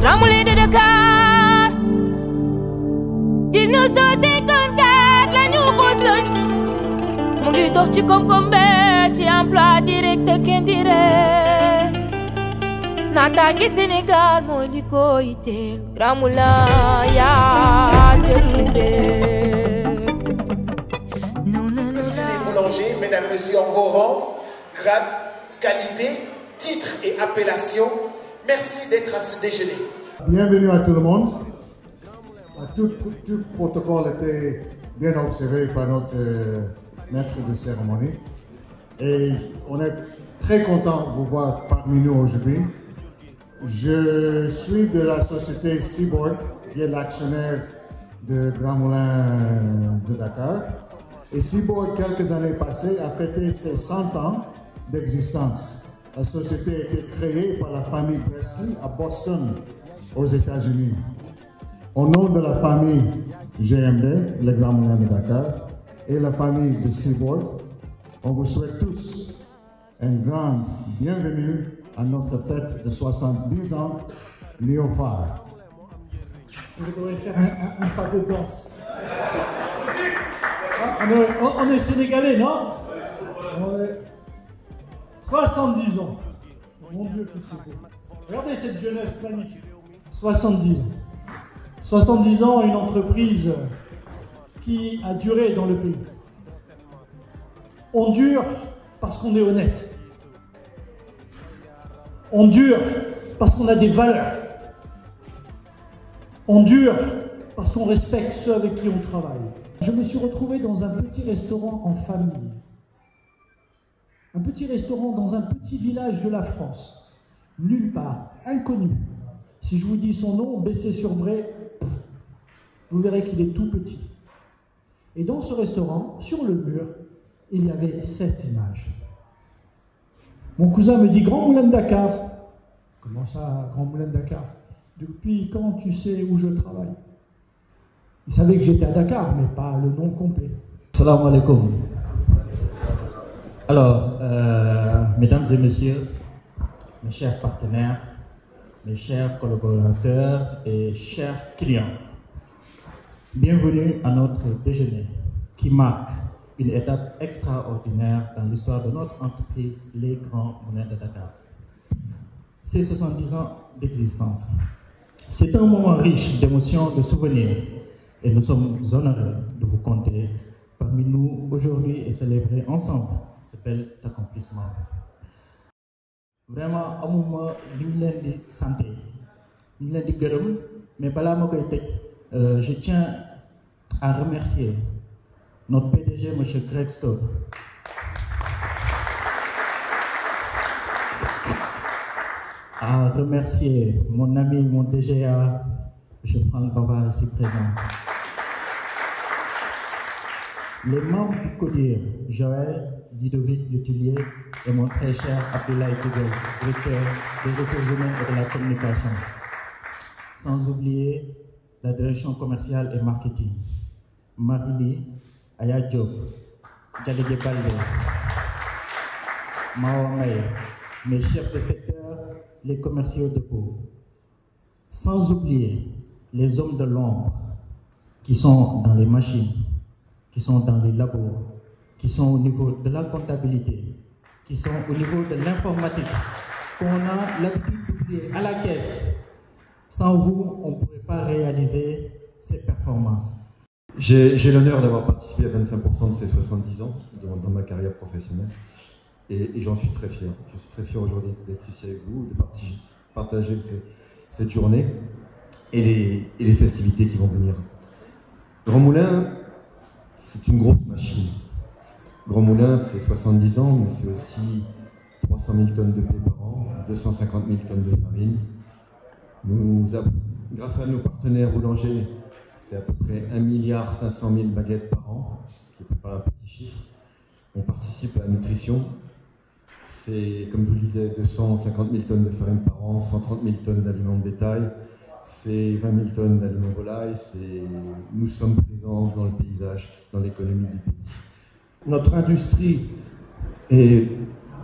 Grand Moulin de Dakar 1954 la ñu ko sanc mu ngi dox ci koom-koom ci emploi direct ak indirect naataange Sénégal mooy li ko yitteel Grand Moulin yaa jëlunde Boulanger, mesdames, messieurs, en vos rangs, grade, qualité, titre et appellation. Merci d'être à ce déjeuner. Bienvenue à tout le monde. Tout protocole était bien observé par notre maître de cérémonie. Et on est très content de vous voir parmi nous aujourd'hui. Je suis de la société Seaboard, qui est l'actionnaire de Grand Moulin de Dakar. Et Seaboard, quelques années passées, a fêté ses 100 ans d'existence. La société a été créée par la famille Bresky à Boston, aux États-Unis. Au nom de la famille GMD, le Grand Moulin de Dakar, et la famille de Seaboard, on vous souhaite tous un grand bienvenue à notre fête de 70 ans, Léophare. Je devrais faire un pas de danse. On est sénégalais, non? 70 ans. Mon Dieu, que c'est beau. Regardez cette jeunesse magnifique. 70 ans. 70 ans, une entreprise qui a duré dans le pays. On dure parce qu'on est honnête. On dure parce qu'on a des valeurs. On dure parce qu'on respecte ceux avec qui on travaille. Je me suis retrouvé dans un petit restaurant en famille. Un petit restaurant dans un petit village de la France. Nulle part, inconnu. Si je vous dis son nom, Bessé-sur-Bray, vous verrez qu'il est tout petit. Et dans ce restaurant, sur le mur, il y avait cette image. Mon cousin me dit « Grand Moulin de Dakar ». Comment ça, Grand Moulin de Dakar? Depuis quand tu sais où je travaille? Il savait que j'étais à Dakar, mais pas le nom complet. Salam alaikum. Alors, mesdames et messieurs, mes chers partenaires, mes chers collaborateurs et chers clients, bienvenue à notre déjeuner qui marque une étape extraordinaire dans l'histoire de notre entreprise, les Grands Moulins de Dakar. C'est 70 ans d'existence. C'est un moment riche d'émotions, de souvenirs, et nous sommes honorés de vous compter parmi nous aujourd'hui et célébrer ensemble ce bel accomplissement. Vraiment, amuma liñ santé, liñ gërëm, mais balaa ma koy tëj, je tiens à remercier notre PDG, M. Greg Stowe. À remercier mon ami, mon DGA, M. Franck Bava, ici présent. Les membres du CODIR, Joël, Ludovic Letellier et mon très cher Abdoulaye Tougel, directeur des ressources humaines et de la communication. Sans oublier la direction commerciale et marketing. Marili, Aya Diop, Djadege Balde, Mao May, mes chefs de secteur, les commerciaux de Pau. Sans oublier les hommes de l'ombre qui sont dans les machines, qui sont dans les labos, qui sont au niveau de la comptabilité, qui sont au niveau de l'informatique, qu'on a l'habitude d'oublier à la caisse. Sans vous, on ne pourrait pas réaliser ces performances. J'ai l'honneur d'avoir participé à 25% de ces 70 ans dans ma carrière professionnelle et j'en suis très fier. Je suis très fier aujourd'hui d'être ici avec vous, de partager cette journée et les festivités qui vont venir. Grand Moulin, c'est une grosse machine. Grand Moulin, c'est 70 ans, mais c'est aussi 300 000 tonnes de blé par an, 250 000 tonnes de farine. Grâce à nos partenaires boulangers, c'est à peu près 1,5 milliard baguettes par an, ce qui n'est pas un petit chiffre. On participe à la nutrition. C'est, comme je vous le disais, 250 000 tonnes de farine par an, 130 000 tonnes d'aliments de bétail, c'est 20 000 tonnes d'aliments volailles. Nous sommes présents dans le paysage, dans l'économie du pays. Notre industrie est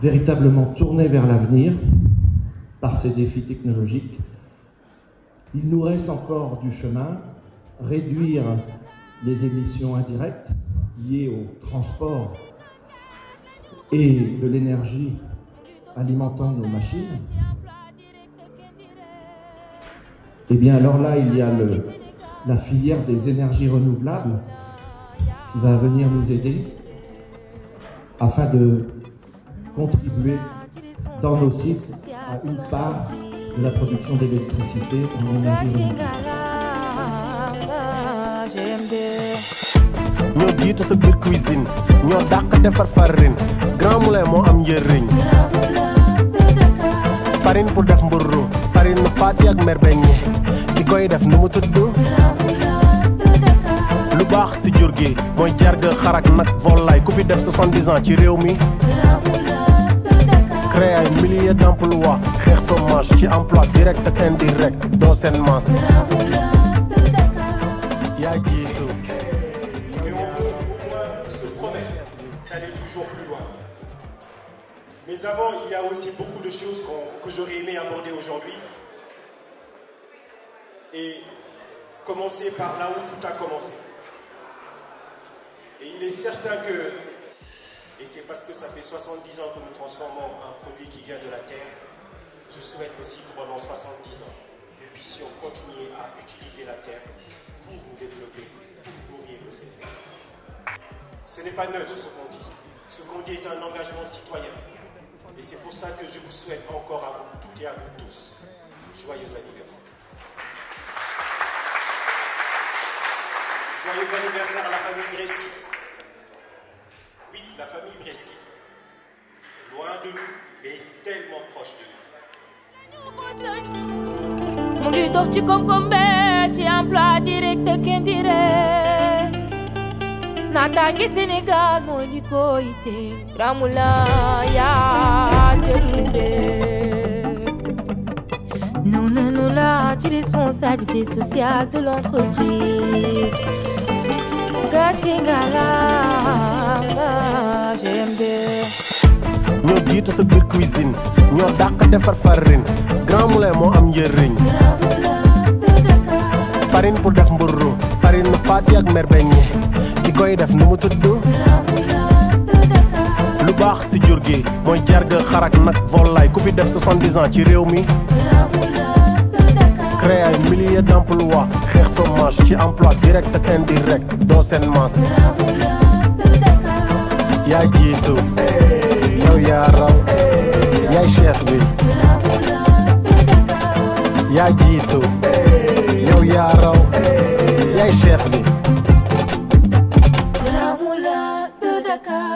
véritablement tournée vers l'avenir par ces défis technologiques. Il nous reste encore du chemin, réduire les émissions indirectes liées au transport et de l'énergie alimentant nos machines. Et bien alors là, il y a la filière des énergies renouvelables qui va venir nous aider afin de contribuer dans nos sites à une part de la production d'électricité en énergie renouvelable. ñoo jiitu sa biir cuisine ñoo dàq defar farine Grand Moulin moo am njëriñ farine pour def mburu farine faati ak mer beñe ki koy def nu mu tudd lu baax si jur gi mooy jarga xarak nag volaille ku fi def 70 ans ci réew mi créer ay milliers d'emplois xeex chômage ci emploi direct ak indirect doo seen masse yaa jiitu. Mais avant, il y a aussi beaucoup de choses que j'aurais aimé aborder aujourd'hui. Et commencer par là où tout a commencé. Et il est certain que, et c'est parce que ça fait 70 ans que nous transformons un produit qui vient de la terre, je souhaite aussi que pendant 70 ans, nous puissions continuer à utiliser la terre pour nous développer, pour nourrir le Seigneur. Ce n'est pas neutre ce qu'on dit. Ce qu'on dit est un engagement citoyen. Et c'est pour ça que je vous souhaite encore à vous toutes et à vous tous joyeux anniversaire. Joyeux anniversaire à la famille Breski. Oui, la famille Breski. Loin de nous, mais tellement proche de nous. Mu ngi dox ci koom-koom be ci emploi direct ak indirect naataange Sénégal moo di ko yitteel Grand Moulin yaa non non non la ci responsabilité sociale de l'entreprise gàcce ngalaama GMD ñoo jiitu sa biir cuisine ñoo dàq defar farine Grand Moulin moo am njëriñ farine pour def mburu farine faati ak mer beñe ki koy def nu mu tudd lu baax si jur gi mooy jarga xarak nag volaille ku fi def 70 ans ci réew mi créer ay milliers d'emplois xeex chômage ci emploi direct ak indirect doo seen masse yaa jiitu yow yaa raw yaay chef bi yaa jiitu yow yaa raw yaay chef bi Grand Moulin de Dakar